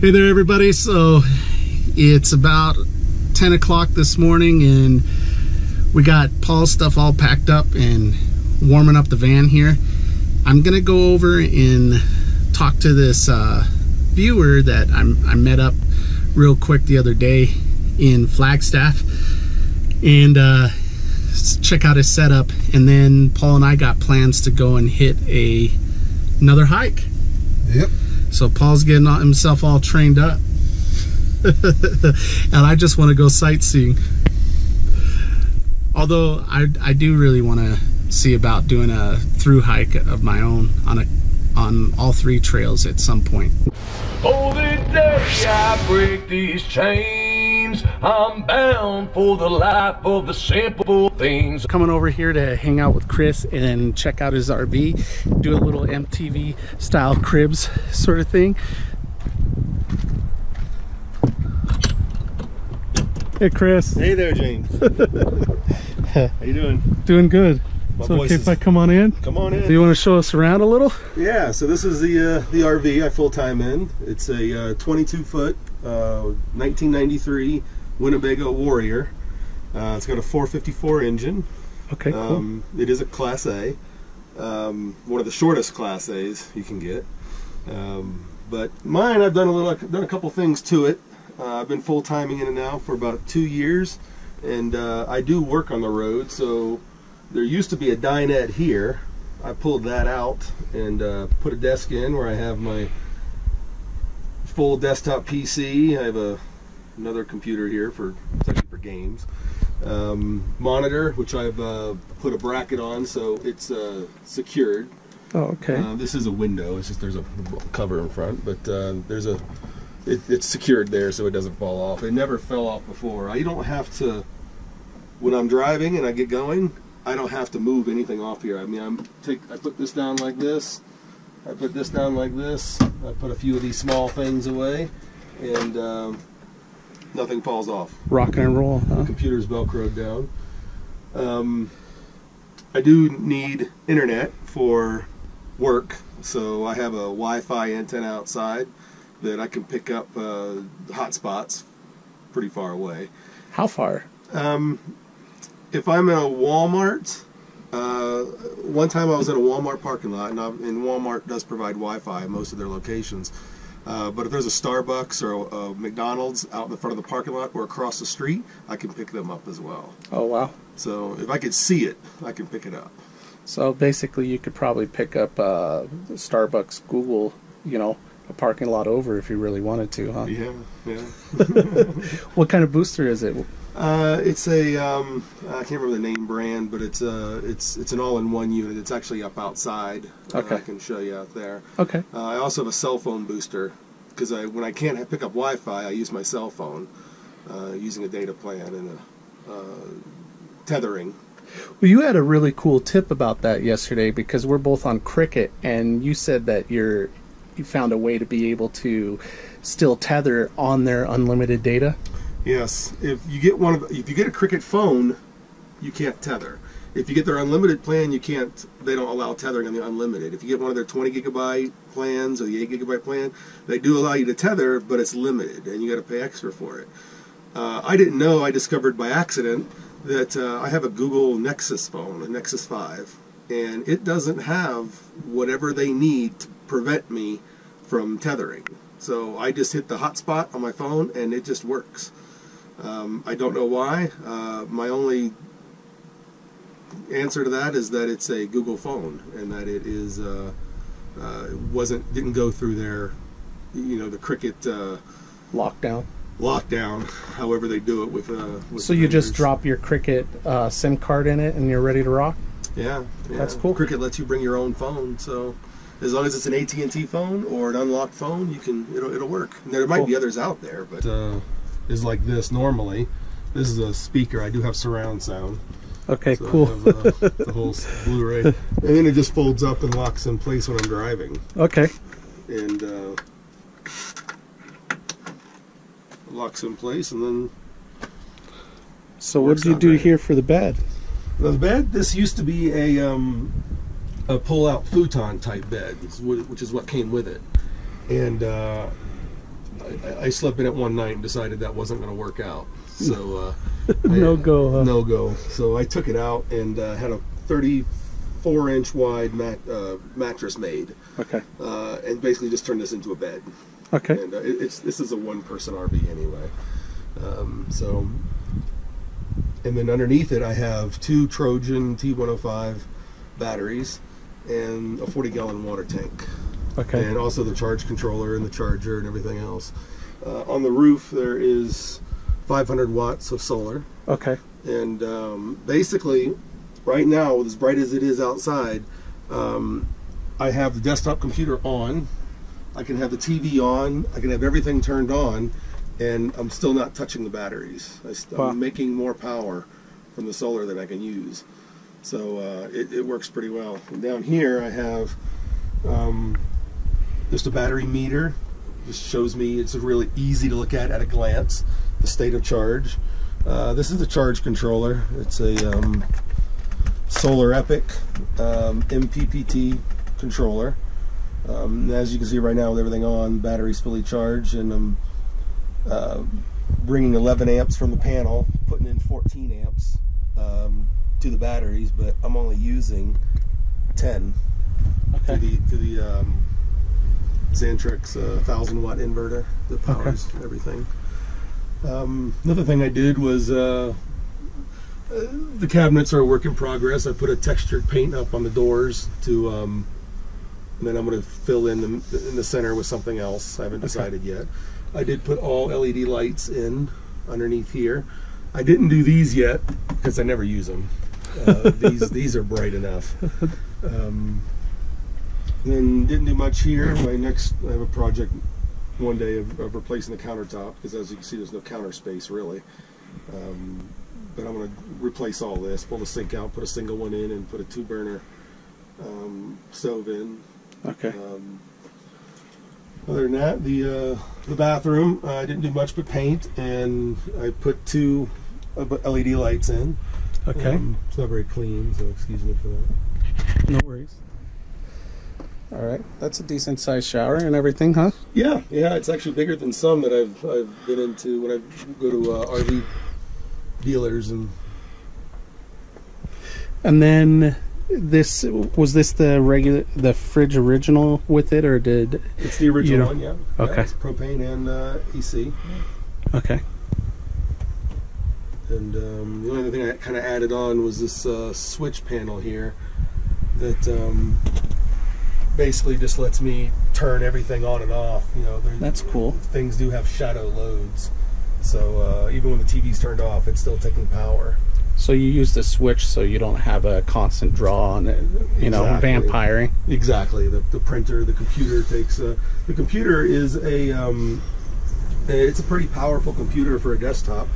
Hey there everybody, so it's about 10 o'clock this morning and we got Paul's stuff all packed up and warming up the van here. I'm gonna go over and talk to this viewer that I met up real quick the other day in Flagstaff and check out his setup, and then Paul and I got plans to go and hit another hike. Yep. So Paul's getting himself all trained up and I just want to go sightseeing. Although I do really want to see about doing a through hike of my own on all three trails at some point. Oh, the day I break these chains, I'm bound for the life of the simple things. Coming over here to hang out with Chris and check out his RV, do a little MTV style cribs sort of thing. Hey Chris. Hey there, James. How you doing? Doing good. So okay if I come on in? Come on in. Do you want to show us around a little? Yeah, so this is the RV I full-time in. It's a 22-foot 1993 Winnebago Warrior. It's got a 454 engine. Okay, cool. It is a Class A. One of the shortest Class A's you can get. But mine, I've done a couple things to it. I've been full-timing in it now for about 2 years, and I do work on the road. So there used to be a dinette here. I pulled that out and put a desk in where I have my full desktop PC. I have another computer here for games. Monitor, which I've put a bracket on so it's secured. Oh, okay. This is a window. It's just there's a cover in front, but it's secured there so it doesn't fall off. It never fell off before. I don't have to, when I'm driving and I get going, I don't have to move anything off here. I mean, I put this down like this. I put this down like this. I put a few of these small things away, and nothing falls off. Rocking and roll, huh? The computer's Velcroed down. I do need internet for work, so I have a Wi-Fi antenna outside that I can pick up hotspots pretty far away. How far? If I'm in a Walmart, one time I was at a Walmart parking lot, and Walmart does provide Wi-Fi at most of their locations. But if there's a Starbucks or a McDonald's out in the front of the parking lot or across the street, I can pick them up as well. Oh, wow. So if I could see it, I can pick it up. So basically you could probably pick up Starbucks, Google, a parking lot over if you really wanted to, huh? Yeah, yeah. What kind of booster is it? It's a I can't remember the name brand, but it's an all-in-one unit. It's actually up outside. Okay. I can show you out there. Okay. I also have a cell phone booster because when I can't pick up Wi-Fi, I use my cell phone using a data plan and tethering. Well, you had a really cool tip about that yesterday because we're both on Cricket, and you said that you found a way to be able to still tether on their unlimited data. Yes, if you get a Cricket phone, you can't tether. If you get their unlimited plan, you can't. They don't allow tethering on the unlimited. If you get one of their 20 gigabyte plans or the 8 gigabyte plan, they do allow you to tether, but it's limited, and you got to pay extra for it. I didn't know. I discovered by accident that I have a Google Nexus phone, a Nexus 5, and it doesn't have whatever they need to prevent me from tethering. So I just hit the hotspot on my phone, and it just works. I don't know why. My only answer to that is that it's a Google phone, and that it is didn't go through their, the Cricket lockdown. However they do it with so you just drop your Cricket SIM card in it, and you're ready to rock. Yeah, that's cool. Cricket lets you bring your own phone, so as long as it's an AT&T phone or an unlocked phone, it'll work. And there might be others out there, but is like this normally. This is a speaker. I do have surround sound. Okay, so cool. I have, the whole Blu-ray, and then it just folds up and locks in place when I'm driving. Okay. And locks in place, and then. So what did you do here for the bed? The bed. This used to be a pull-out futon type bed, which is what came with it, and I slept in it one night and decided that wasn't going to work out. So no go. Huh? No go. So I took it out and had a 34-inch wide mattress made. Okay. And basically just turned this into a bed. Okay. And this is a one-person RV anyway. And then underneath it I have 2 Trojan T105 batteries and a 40-gallon water tank. Okay. And also the charge controller and the charger and everything else. On the roof there is 500 watts of solar. Okay. And basically, right now, as bright as it is outside, I have the desktop computer on. I can have the TV on. I can have everything turned on, and I'm still not touching the batteries. I'm making more power from the solar that I can use. So it works pretty well. And down here I have just a battery meter. Just shows me, it's really easy to look at a glance, the state of charge. This is the charge controller. It's a Solar Epic MPPT controller. As you can see right now with everything on, battery's fully charged, and I'm bringing 11 amps from the panel, putting in 14 amps to the batteries, but I'm only using 10 to the Xantrex 1000 watt inverter that powers everything. Another thing I did was the cabinets are a work in progress. I put a textured paint up on the doors to, and then I'm going to fill in the center with something else. I haven't decided yet. I did put all LED lights in underneath here. I didn't do these yet because I never use them. These are bright enough. Then didn't do much here. I have a project one day of replacing the countertop, because as you can see there's no counter space really. But I'm going to replace all this, pull the sink out, put a single one in, and put a 2-burner stove in. Okay. Other than that, the bathroom, I didn't do much but paint, and I put 2 LED lights in. Okay. It's not very clean, so excuse me for that. No worries. All right, that's a decent sized shower and everything, huh? Yeah, it's actually bigger than some that I've been into when I go to RV dealers. And then was this the fridge original with it, or did it's the original one? Yeah. Okay. Yeah, it's propane and AC. Okay. And the only other thing I kind of added on was this switch panel here that basically just lets me turn everything on and off. You know, that's cool. Things do have shadow loads, so even when the TV's turned off, it's still taking power. So you use the switch so you don't have a constant draw on it, you know, vampiring. Exactly. The printer, the computer takes. The computer is it's a pretty powerful computer for a desktop,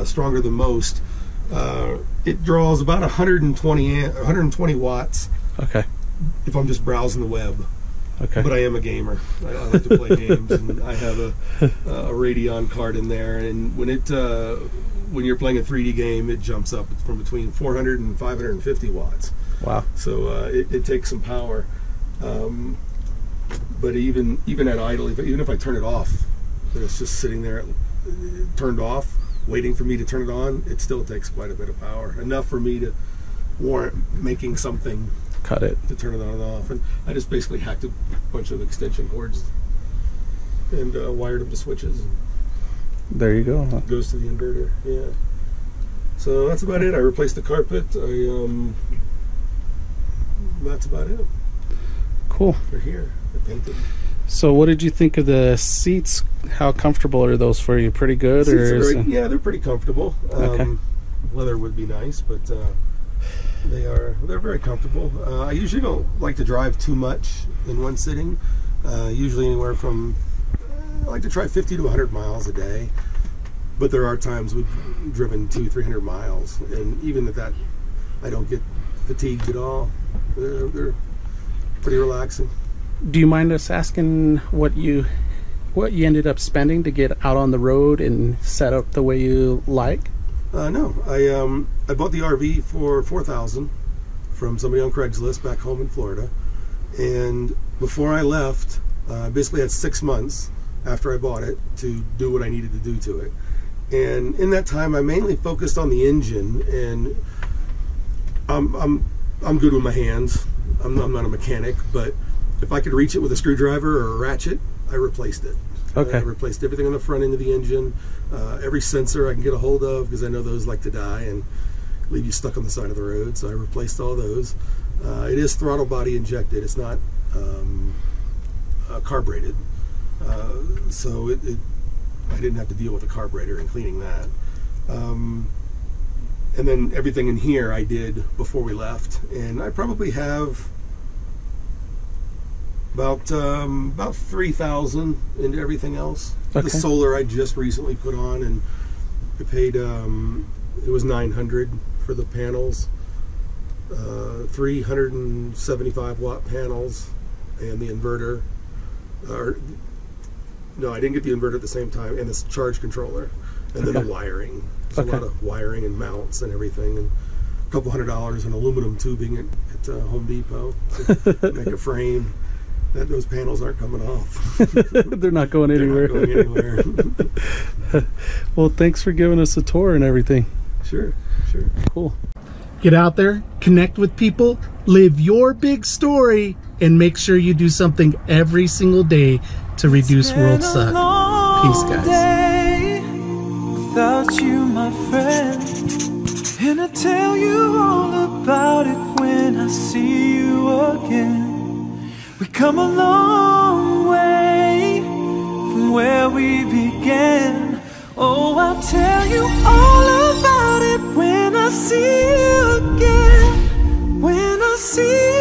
stronger than most. It draws about 120 watts. Okay. If I'm just browsing the web. Okay. But I am a gamer. I like to play games, and I have a Radeon card in there. And when you're playing a 3D game, it jumps up from between 400 and 550 watts. Wow. So it takes some power. But even at idle, even if I turn it off, and it's just sitting there turned off, waiting for me to turn it on, it still takes quite a bit of power. Enough for me to warrant making something. Cut it to turn it on and off. And I just basically hacked a bunch of extension cords and wired them to switches. There you go. Huh? Goes to the inverter. Yeah. So that's about it. I replaced the carpet. That's about it. Cool. For here, I painted. So what did you think of the seats? How comfortable are those for you? Pretty good, yeah, they're pretty comfortable. Okay. Leather would be nice, but they're very comfortable. I usually don't like to drive too much in one sitting. Usually anywhere from I like to try 50 to 100 miles a day, but there are times we've driven 200-300 miles, and even at that I don't get fatigued at all. They're pretty relaxing. Do you mind us asking what you ended up spending to get out on the road and set up the way you like? No, I bought the RV for $4,000 from somebody on Craigslist back home in Florida, and before I left, I basically had 6 months after I bought it to do what I needed to do to it. And in that time, I mainly focused on the engine, and I'm good with my hands. I'm not a mechanic, but if I could reach it with a screwdriver or a ratchet, I replaced it. Okay. I replaced everything on the front end of the engine, every sensor I can get a hold of, because I know those like to die and leave you stuck on the side of the road. So I replaced all those. It is throttle body injected. It's not carbureted. So I didn't have to deal with the carburetor and cleaning that. And then everything in here I did before we left, and I probably have about 3,000 into everything else. Okay. The solar I just recently put on, and I paid it was $900 for the panels, 375 watt panels, and the inverter. No, I didn't get the inverter at the same time, and this charge controller, and then the wiring. There's a lot of wiring and mounts and everything, and a couple $100 in aluminum tubing at Home Depot to make a frame. Those panels aren't coming off. They're not going anywhere. They're not going anywhere. Well, thanks for giving us a tour and everything. Sure. Cool. Get out there, connect with people, live your big story, and make sure you do something every single day to reduce world suck. Peace, guys. Without you, my friend, and I tell you all about it when I see you again. We come a long way from where we began. Oh, I'll tell you all about it when I see you again. When I see you